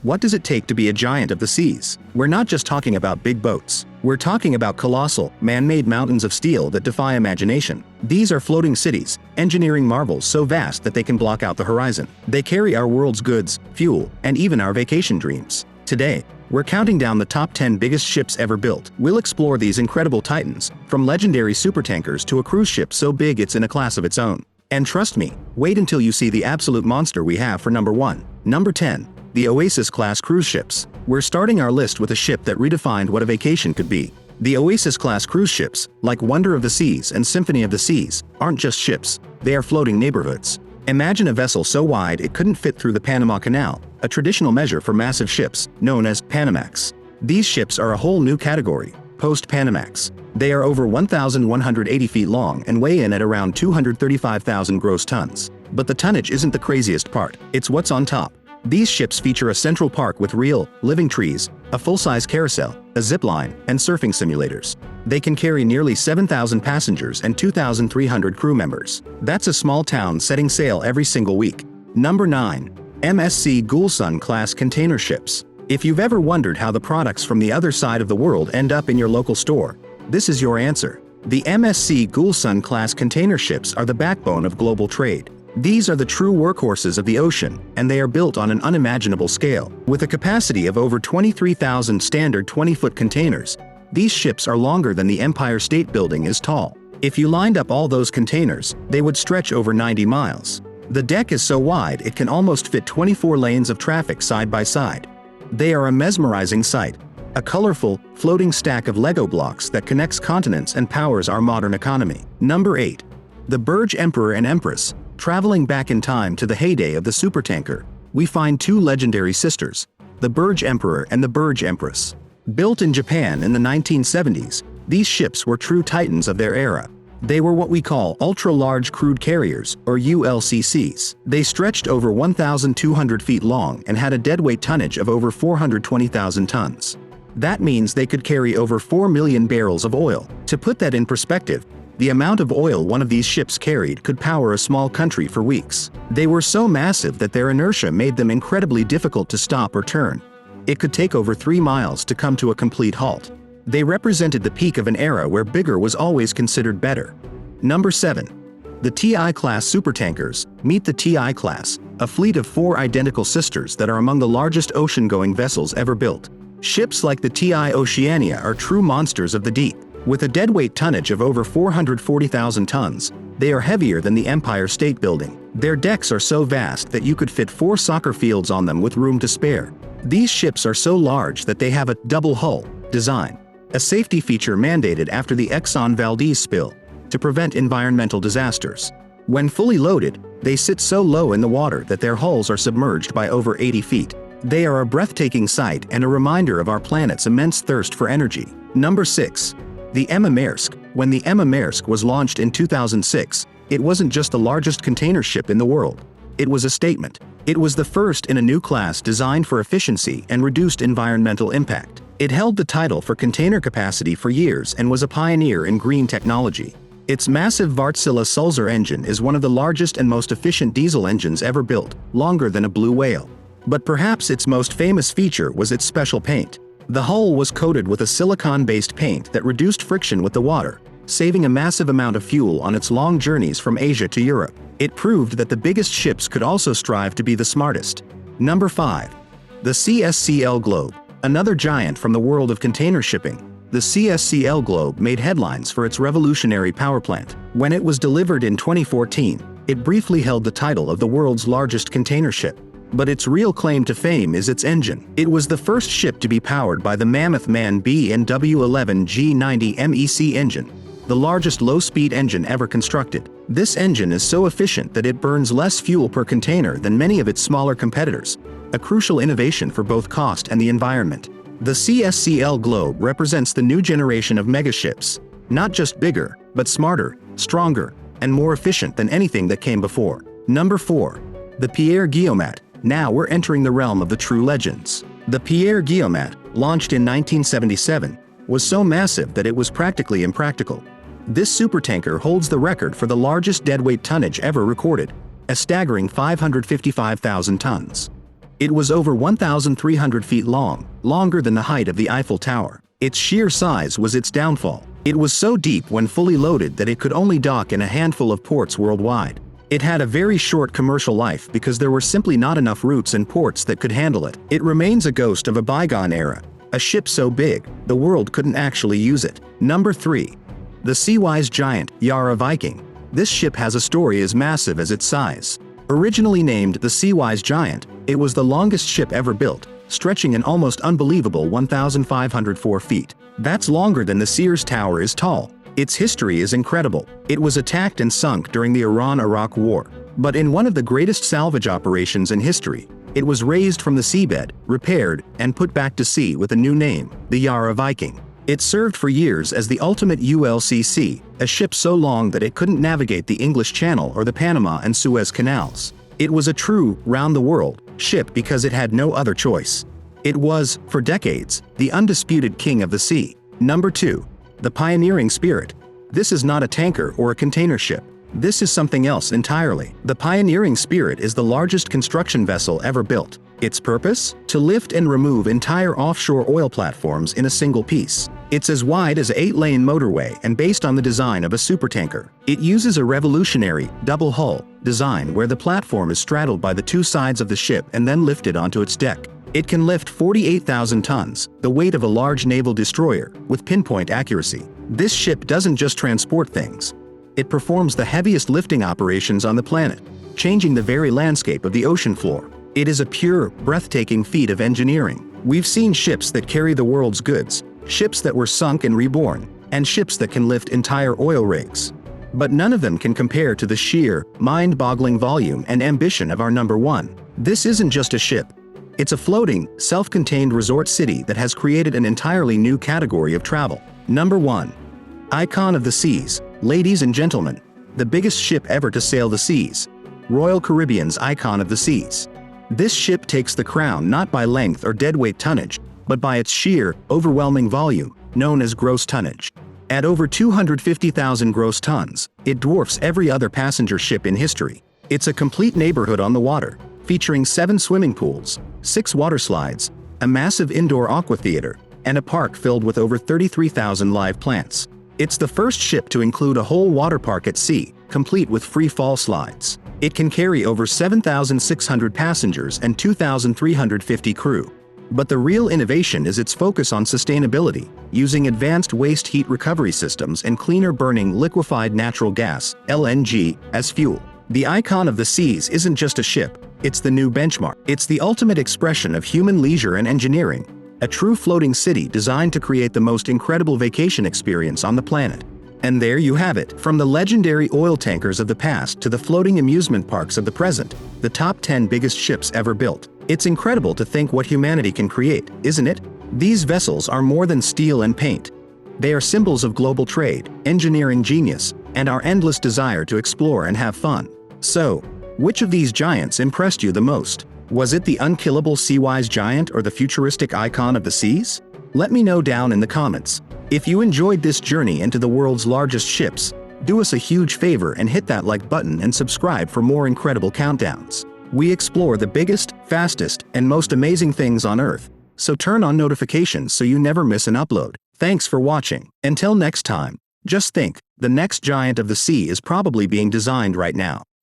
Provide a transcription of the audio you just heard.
What does it take to be a giant of the seas? We're not just talking about big boats. We're talking about colossal, man-made mountains of steel that defy imagination. These are floating cities, engineering marvels so vast that they can block out the horizon. They carry our world's goods, fuel, and even our vacation dreams. Today, we're counting down the top 10 biggest ships ever built. We'll explore these incredible titans, from legendary supertankers to a cruise ship so big it's in a class of its own. And trust me, wait until you see the absolute monster we have for number 1. Number 10. The Oasis-class cruise ships. We're starting our list with a ship that redefined what a vacation could be. The Oasis-class cruise ships, like Wonder of the Seas and Symphony of the Seas, aren't just ships, they are floating neighborhoods. Imagine a vessel so wide it couldn't fit through the Panama Canal, a traditional measure for massive ships, known as Panamax. These ships are a whole new category, post-Panamax. They are over 1,180 feet long and weigh in at around 235,000 gross tons. But the tonnage isn't the craziest part, it's what's on top. These ships feature a central park with real, living trees, a full-size carousel, a zip line, and surfing simulators. They can carry nearly 7,000 passengers and 2,300 crew members. That's a small town setting sail every single week. Number 9. MSC Gulsun-class container ships. If you've ever wondered how the products from the other side of the world end up in your local store, this is your answer. The MSC Gulsun-class container ships are the backbone of global trade. These are the true workhorses of the ocean, and they are built on an unimaginable scale. With a capacity of over 23,000 standard 20-foot containers, these ships are longer than the Empire State Building is tall. If you lined up all those containers, they would stretch over 90 miles. The deck is so wide it can almost fit 24 lanes of traffic side by side. They are a mesmerizing sight, a colorful, floating stack of Lego blocks that connects continents and powers our modern economy. Number 8. The Burj Emperor and Empress. Traveling back in time to the heyday of the supertanker, we find two legendary sisters, the Burj Emperor and the Burj Empress. Built in Japan in the 1970s, these ships were true titans of their era. They were what we call ultra-large crude carriers, or ULCCs. They stretched over 1,200 feet long and had a deadweight tonnage of over 420,000 tons. That means they could carry over 4 million barrels of oil. To put that in perspective, the amount of oil one of these ships carried could power a small country for weeks. They were so massive that their inertia made them incredibly difficult to stop or turn. It could take over 3 miles to come to a complete halt. They represented the peak of an era where bigger was always considered better. Number 7. The TI-class supertankers. Meet the TI class, a fleet of 4 identical sisters that are among the largest ocean-going vessels ever built. Ships like the TI Oceania are true monsters of the deep. With a deadweight tonnage of over 440,000 tons, they are heavier than the Empire State Building. Their decks are so vast that you could fit 4 soccer fields on them with room to spare. These ships are so large that they have a double hull design, a safety feature mandated after the Exxon Valdez spill, to prevent environmental disasters. When fully loaded, they sit so low in the water that their hulls are submerged by over 80 feet. They are a breathtaking sight and a reminder of our planet's immense thirst for energy. Number 6. The Emma Maersk. When the Emma Maersk was launched in 2006, it wasn't just the largest container ship in the world. It was a statement. It was the first in a new class designed for efficiency and reduced environmental impact. It held the title for container capacity for years and was a pioneer in green technology. Its massive Wärtsilä Sulzer engine is one of the largest and most efficient diesel engines ever built, longer than a blue whale. But perhaps its most famous feature was its special paint. The hull was coated with a silicon-based paint that reduced friction with the water, saving a massive amount of fuel on its long journeys from Asia to Europe. It proved that the biggest ships could also strive to be the smartest. Number 5. The CSCL Globe. Another giant from the world of container shipping. The CSCL Globe made headlines for its revolutionary power plant. When it was delivered in 2014, it briefly held the title of the world's largest container ship. But its real claim to fame is its engine. It was the first ship to be powered by the Mammoth Man B&W11 G90 MEC engine, the largest low-speed engine ever constructed. This engine is so efficient that it burns less fuel per container than many of its smaller competitors, a crucial innovation for both cost and the environment. The CSCL Globe represents the new generation of megaships, not just bigger, but smarter, stronger, and more efficient than anything that came before. Number 4. The Pierre Guillemot. Now we're entering the realm of the true legends. The Pierre Guillemot, launched in 1977, was so massive that it was practically impractical. This supertanker holds the record for the largest deadweight tonnage ever recorded, a staggering 555,000 tons. It was over 1,300 feet long, longer than the height of the Eiffel Tower. Its sheer size was its downfall. It was so deep when fully loaded that it could only dock in a handful of ports worldwide. It had a very short commercial life because there were simply not enough routes and ports that could handle it. It remains a ghost of a bygone era. A ship so big, the world couldn't actually use it. Number 3. The Seawise Giant, Yara Viking. This ship has a story as massive as its size. Originally named the Seawise Giant, it was the longest ship ever built, stretching an almost unbelievable 1,504 feet. That's longer than the Sears Tower is tall. Its history is incredible. It was attacked and sunk during the Iran-Iraq War. But in one of the greatest salvage operations in history, it was raised from the seabed, repaired, and put back to sea with a new name, the Yara Viking. It served for years as the ultimate ULCC, a ship so long that it couldn't navigate the English Channel or the Panama and Suez Canals. It was a true, round-the-world ship because it had no other choice. It was, for decades, the undisputed king of the sea. Number 2. The Pioneering Spirit. This is not a tanker or a container ship. This is something else entirely. The Pioneering Spirit is the largest construction vessel ever built. Its purpose? To lift and remove entire offshore oil platforms in a single piece. It's as wide as an 8-lane motorway and based on the design of a supertanker. It uses a revolutionary, double-hull design where the platform is straddled by the two sides of the ship and then lifted onto its deck. It can lift 48,000 tons, the weight of a large naval destroyer, with pinpoint accuracy. This ship doesn't just transport things. It performs the heaviest lifting operations on the planet, changing the very landscape of the ocean floor. It is a pure, breathtaking feat of engineering. We've seen ships that carry the world's goods, ships that were sunk and reborn, and ships that can lift entire oil rigs. But none of them can compare to the sheer, mind-boggling volume and ambition of our number 1. This isn't just a ship. It's a floating, self-contained resort city that has created an entirely new category of travel. Number 1. Icon of the Seas. Ladies and gentlemen, the biggest ship ever to sail the seas. Royal Caribbean's Icon of the Seas. This ship takes the crown not by length or deadweight tonnage, but by its sheer, overwhelming volume, known as gross tonnage. At over 250,000 gross tons, it dwarfs every other passenger ship in history. It's a complete neighborhood on the water, featuring 7 swimming pools, 6 water slides, a massive indoor aqua theater, and a park filled with over 33,000 live plants. It's the first ship to include a whole water park at sea, complete with free fall slides. It can carry over 7,600 passengers and 2,350 crew. But the real innovation is its focus on sustainability, using advanced waste heat recovery systems and cleaner-burning liquefied natural gas, LNG, as fuel. The Icon of the Seas isn't just a ship, it's the new benchmark. It's the ultimate expression of human leisure and engineering, a true floating city designed to create the most incredible vacation experience on the planet. And there you have it. From the legendary oil tankers of the past to the floating amusement parks of the present, the top 10 biggest ships ever built. It's incredible to think what humanity can create, isn't it? These vessels are more than steel and paint. They are symbols of global trade, engineering genius, and our endless desire to explore and have fun. So, which of these giants impressed you the most? Was it the unkillable Seawise Giant or the futuristic Icon of the Seas? Let me know down in the comments. If you enjoyed this journey into the world's largest ships, do us a huge favor and hit that like button and subscribe for more incredible countdowns. We explore the biggest, fastest, and most amazing things on Earth, so turn on notifications so you never miss an upload. Thanks for watching. Until next time, just think, the next giant of the sea is probably being designed right now.